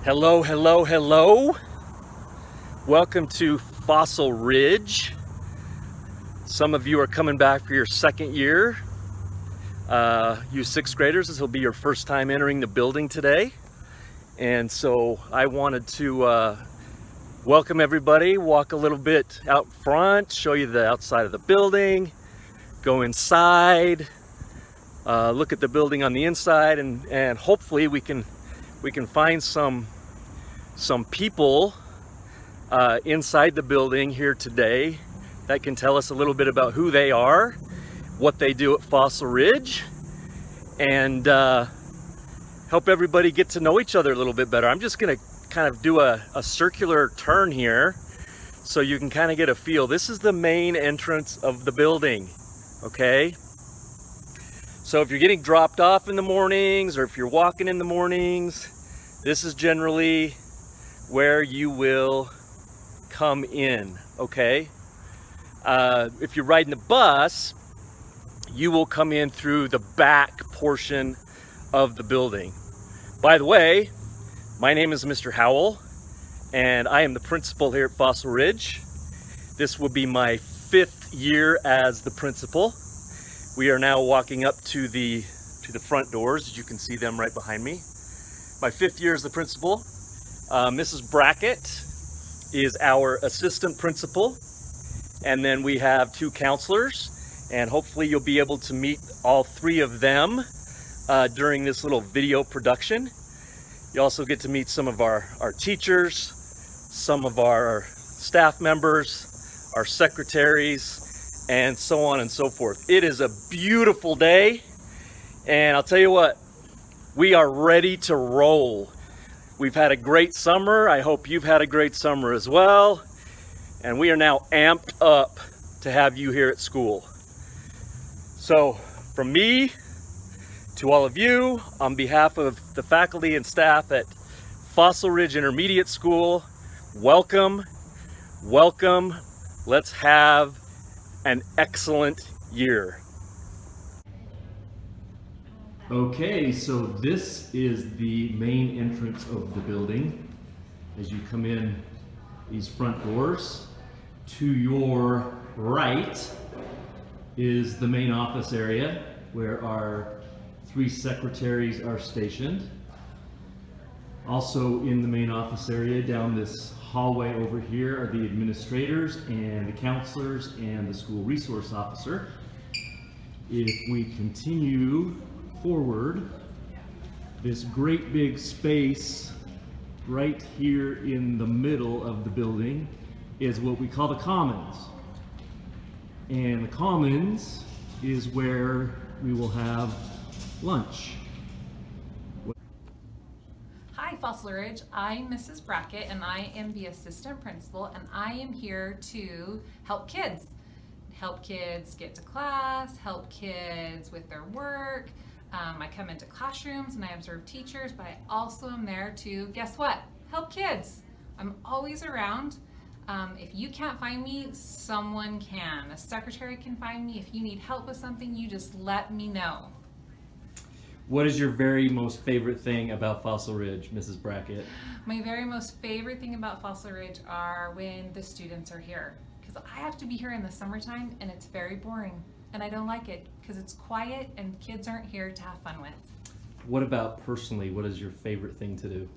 Hello, hello, hello. Welcome to Fossil Ridge. Some of you are coming back for your second year. You sixth graders, this will be your first time entering the building today. And so I wanted to welcome everybody, walk a little bit out front, show you the outside of the building, go inside, look at the building on the inside, and hopefully we can find some people inside the building here today that can tell us a little bit about who they are, what they do at Fossil Ridge, and help everybody get to know each other a little bit better. I'm just going to kind of do a circular turn here so you can kind of get a feel. This is the main entrance of the building, okay? So if you're getting dropped off in the mornings or if you're walking in the mornings, this is generally where you will come in, okay? If you're riding the bus, you will come in through the back portion of the building. By the way, my name is Mr. Howell, and I am the principal here at Fossil Ridge. This will be my 5th year as the principal. We are now walking up to the front doors, as you can see them right behind me. My 5th year as the principal. Mrs. Brackett is our assistant principal, and then we have 2 counselors, and hopefully you'll be able to meet all 3 of them during this little video production. You also get to meet some of our teachers, some of our staff members, our secretaries, and so on and so forth. It is a beautiful day, and I'll tell you what, we are ready to roll. We've had a great summer. I hope you've had a great summer as well. And we are now amped up to have you here at school. So from me to all of you, on behalf of the faculty and staff at Fossil Ridge Intermediate School, welcome, welcome. Let's have an excellent year. Okay, so this is the main entrance of the building. As you come in these front doors, to your right is the main office area where our 3 secretaries are stationed. Also in the main office area down this hallway over here are the administrators and the counselors and the school resource officer. If we continue forward, this great big space right here in the middle of the building is what we call the Commons. And the Commons is where we will have lunch. Hi Fossil Ridge, I'm Mrs. Brackett and I am the assistant principal, and I am here to help kids. Help kids get to class, help kids with their work. I come into classrooms and I observe teachers, but I also am there to, guess what? Help kids. I'm always around. If you can't find me, someone can. A secretary can find me. If you need help with something, you just let me know. What is your very most favorite thing about Fossil Ridge, Mrs. Brackett? My very most favorite thing about Fossil Ridge are when the students are here. Because I have to be here in the summertime and it's very boring. And I don't like it because it's quiet and kids aren't here to have fun with. What about personally? What is your favorite thing to do?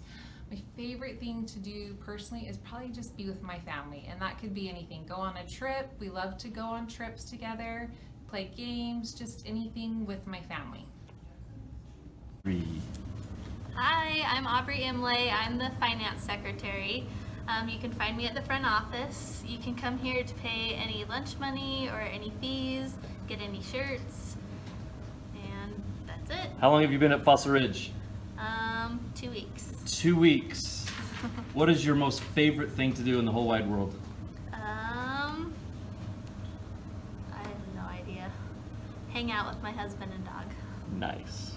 My favorite thing to do personally is probably just be with my family, and that could be anything. Go on a trip. We love to go on trips together, play games, just anything with my family. Hi, I'm Aubrey Imlay. I'm the finance secretary. You can find me at the front office. You can come here to pay any lunch money or any fees, get any shirts, and that's it. How long have you been at Fossil Ridge? 2 weeks. 2 weeks. What is your most favorite thing to do in the whole wide world? I have no idea. Hang out with my husband and dog. Nice.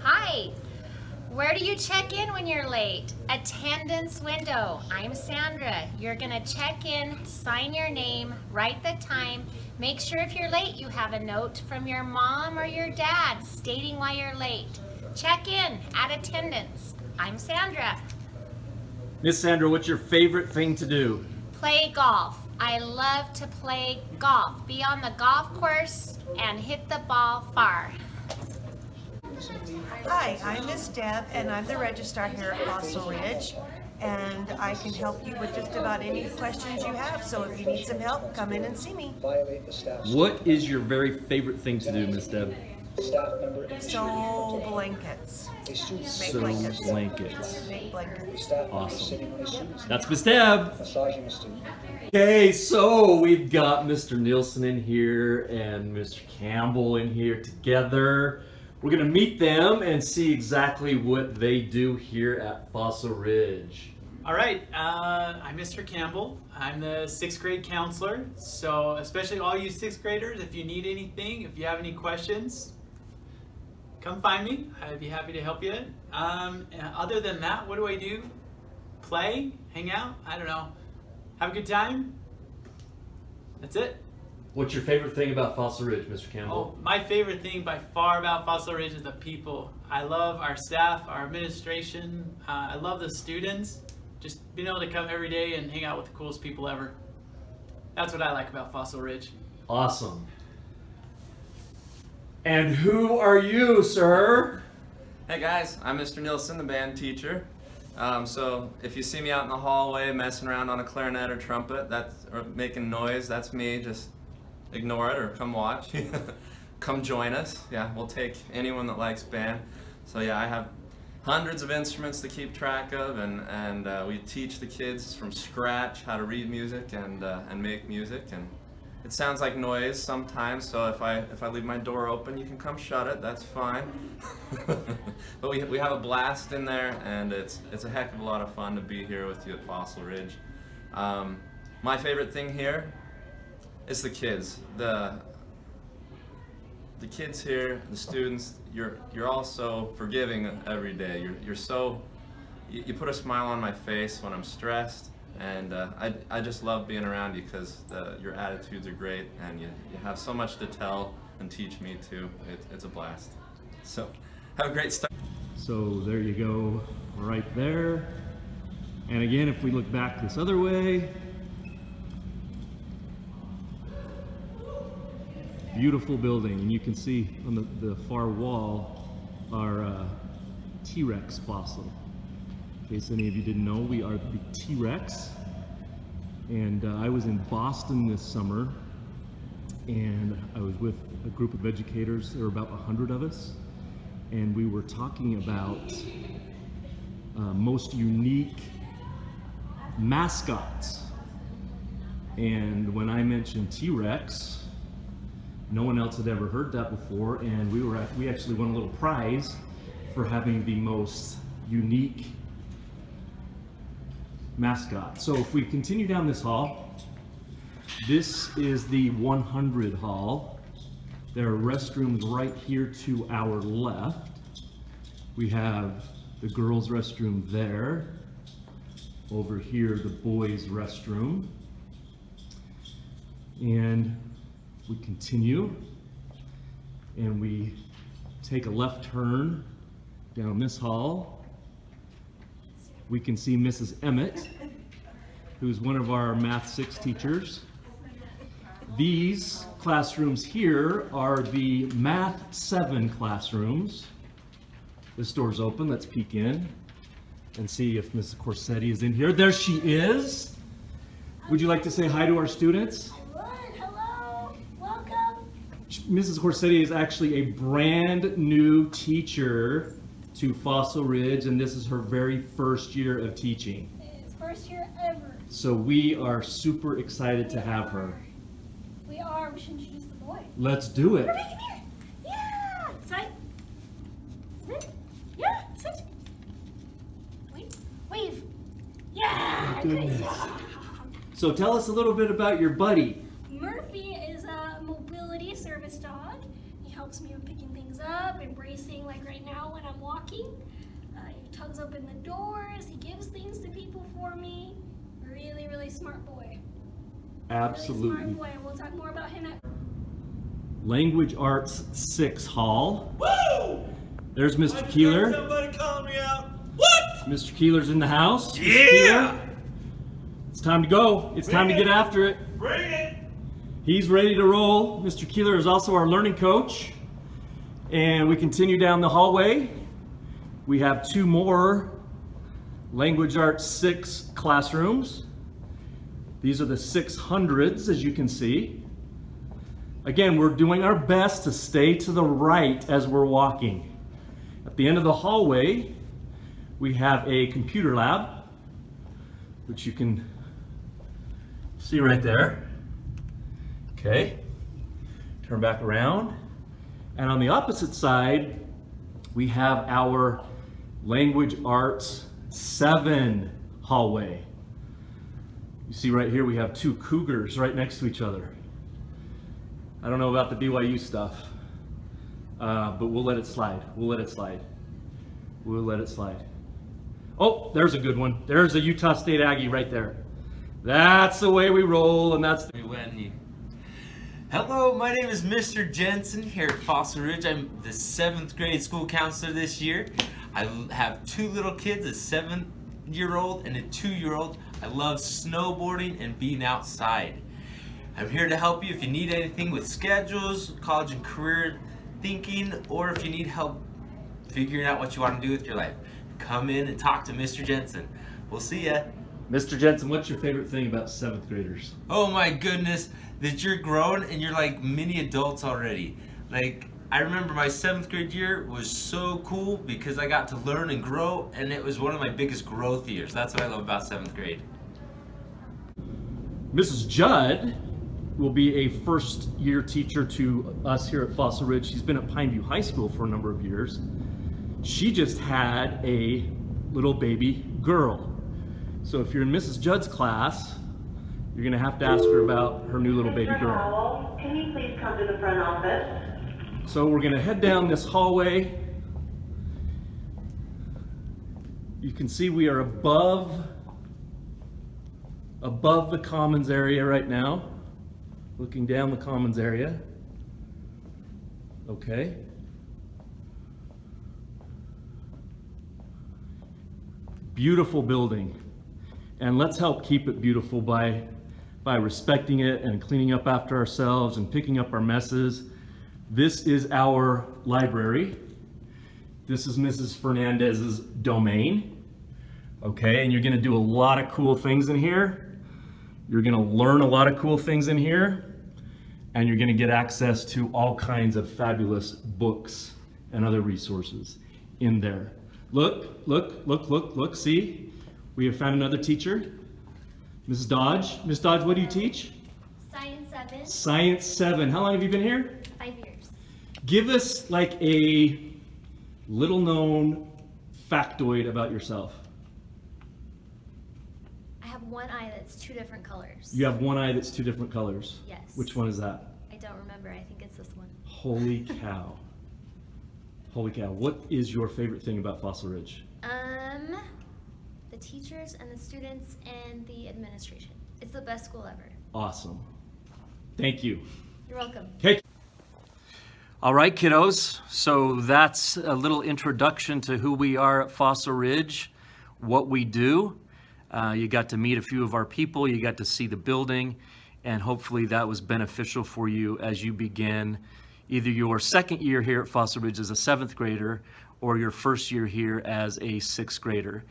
Hi, where do you check in when you're late? Attendance window. I'm Sandra. You're gonna check in, sign your name, write the time. Make sure if you're late you have a note from your mom or your dad stating why you're late. Check in at attendance. I'm Sandra. Miss Sandra, what's your favorite thing to do? Play golf. I love to play golf. Be on the golf course and hit the ball far. Hi, I'm Miss Deb, and I'm the registrar here at Fossil Ridge, and I can help you with just about any questions you have. So if you need some help, come in and see me. What is your very favorite thing to do, Miss Deb? Sew blankets. Sew blankets. Make blankets. Awesome. That's Miss Deb. Okay, so we've got Mr. Nielsen in here and Mr. Campbell in here together. We're gonna meet them and see exactly what they do here at Fossil Ridge. All right, I'm Mr. Campbell. I'm the 6th grade counselor. So especially all you 6th graders, if you need anything, if you have any questions, come find me. I'd be happy to help you. And other than that, what do I do? Play? Hang out? I don't know. Have a good time? That's it. What's your favorite thing about Fossil Ridge, Mr. Campbell? Oh, my favorite thing by far about Fossil Ridge is the people. I love our staff, our administration. I love the students. Just being able to come every day and hang out with the coolest people ever. That's what I like about Fossil Ridge. Awesome. And who are you, sir? Hey guys, I'm Mr. Nielsen, the band teacher. So if you see me out in the hallway messing around on a clarinet or trumpet, or making noise, that's me. Just ignore it or come watch. Come join us. Yeah, we'll take anyone that likes band. So yeah, I have hundreds of instruments to keep track of, and we teach the kids from scratch how to read music and make music. And it sounds like noise sometimes, so if I leave my door open, you can come shut it. That's fine. But we have a blast in there, and it's a heck of a lot of fun to be here with you at Fossil Ridge. My favorite thing here is the kids. The kids here, the students. You're all so forgiving every day. You put a smile on my face when I'm stressed. And I just love being around you because your attitudes are great, and you have so much to tell and teach me too. It's a blast. So have a great start. So there you go, right there. And again, if we look back this other way, beautiful building, and you can see on the far wall our T-Rex fossil. In case any of you didn't know, we are the T-Rex, and I was in Boston this summer, and I was with a group of educators. There were about 100 of us, and we were talking about most unique mascots. And when I mentioned T-Rex, no one else had ever heard that before, and we actually won a little prize for having the most unique mascot. So if we continue down this hall, this is the 100 hall. There are restrooms right here to our left. We have the girls' restroom there. Over here, the boys' restroom. And we continue, and we take a left turn down this hall. We can see Mrs. Emmett, who's one of our Math 6 teachers. These classrooms here are the Math 7 classrooms. This door's open. Let's peek in and see if Mrs. Corsetti is in here. There she is. Would you like to say hi to our students? Hello, welcome. Mrs. Corsetti is actually a brand new teacher to Fossil Ridge, and this is her very first year of teaching. It's first year ever. So we are super excited to have her. We are. We should introduce the boy. Let's do it. Come here. Yeah. Sit. Sit. Yeah. Sit. Wave. Yeah. Good job. So tell us a little bit about your buddy. Murphy is a mobility service dog. He helps me with picking things up and bracing, like right now when I'm walking. He tugs open the doors. He gives things to people for me. Really, really smart boy. Absolutely. Really smart boy. And we'll talk more about him at Language Arts 6 Hall. Woo! There's Mr. I Keeler. Somebody calling me out. What? Mr. Keeler's in the house. Yeah! Mr. Keeler, it's time to go. It's time to get after it. Bring it! He's ready to roll. Mr. Keeler is also our learning coach. And we continue down the hallway. We have 2 more Language Arts 6 classrooms. These are the 600s, as you can see. Again, we're doing our best to stay to the right as we're walking. At the end of the hallway, we have a computer lab, which you can see right there. Okay, turn back around. And on the opposite side, we have our Language Arts 7 hallway. You see right here, we have 2 cougars right next to each other. I don't know about the BYU stuff, but we'll let it slide. We'll let it slide. We'll let it slide. Oh, there's a good one. There's a Utah State Aggie right there. That's the way we roll, and that's the Hello, my name is Mr. Jensen here at Fossil Ridge. I'm the 7th grade school counselor this year. I have 2 little kids, a 7-year-old and a 2-year-old. I love snowboarding and being outside. I'm here to help you if you need anything with schedules, college and career thinking, or if you need help figuring out what you want to do with your life. Come in and talk to Mr. Jensen. We'll see ya. Mr. Jensen, what's your favorite thing about 7th graders? Oh my goodness, that you're grown and you're like mini adults already. Like, I remember my 7th grade year was so cool because I got to learn and grow, and it was one of my biggest growth years. That's what I love about 7th grade. Mrs. Judd will be a first-year teacher to us here at Fossil Ridge. She's been at Pineview High School for a number of years. She just had a little baby girl. So if you're in Mrs. Judd's class, you're gonna have to ask her about her new little baby girl. Can you please come to the front office? So we're gonna head down this hallway. You can see we are above the commons area right now, looking down the commons area. Okay. Beautiful building. And let's help keep it beautiful by respecting it and cleaning up after ourselves and picking up our messes. This is our library. This is Mrs. Fernandez's domain. Okay, and you're gonna do a lot of cool things in here. You're gonna learn a lot of cool things in here, and you're gonna get access to all kinds of fabulous books and other resources in there. Look, look, look, look, look, see? We have found another teacher, Ms. Dodge. Ms. Dodge, what do you teach? Science 7. Science 7. How long have you been here? 5 years. Give us like a little known factoid about yourself. I have one eye that's 2 different colors. You have one eye that's 2 different colors. Yes. Which one is that? I don't remember. I think it's this one. Holy cow. Holy cow. What is your favorite thing about Fossil Ridge? The teachers and the students and the administration. It's the best school ever. Awesome. Thank you. You're welcome. Okay. All right, kiddos. So that's a little introduction to who we are at Fossil Ridge, what we do. You got to meet a few of our people. You got to see the building, and hopefully that was beneficial for you as you begin either your 2nd year here at Fossil Ridge as a 7th grader or your 1st year here as a 6th grader.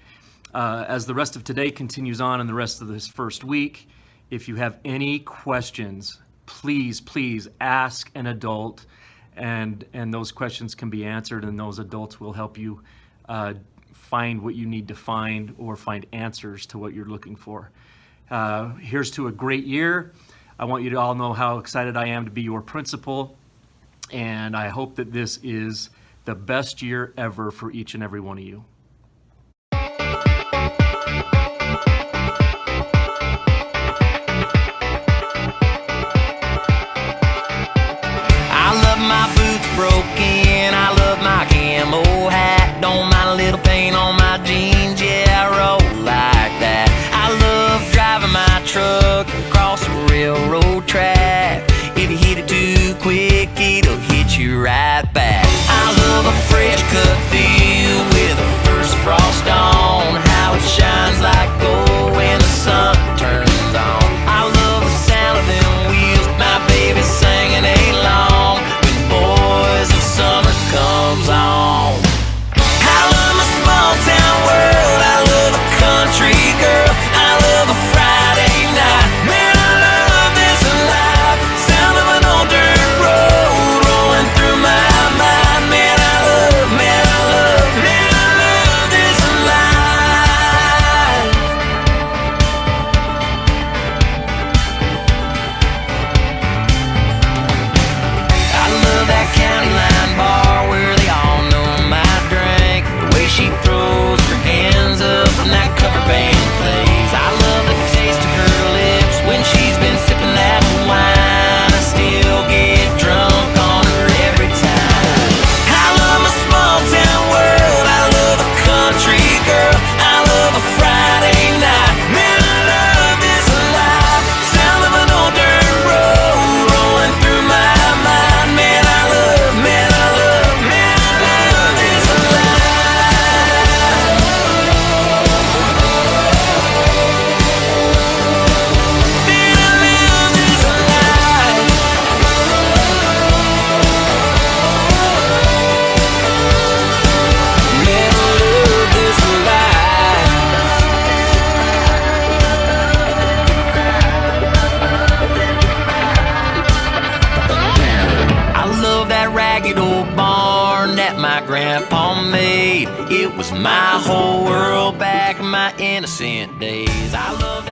As the rest of today continues on and the rest of this first week, if you have any questions, please ask an adult, and those questions can be answered, and those adults will help you find what you need to find or find answers to what you're looking for. Here's to a great year. I want you to all know how excited I am to be your principal, and I hope that this is the best year ever for each and every one of you. My boots broken, I love my camo hat. Don't mind a little paint on my jeans, yeah, I roll like that. I love driving my truck across the railroad track. If you hit it too quick, it'll hit you right back. I love a fresh cut field with the first frost on. grandpa made. It was my whole world back in my innocent days. I loved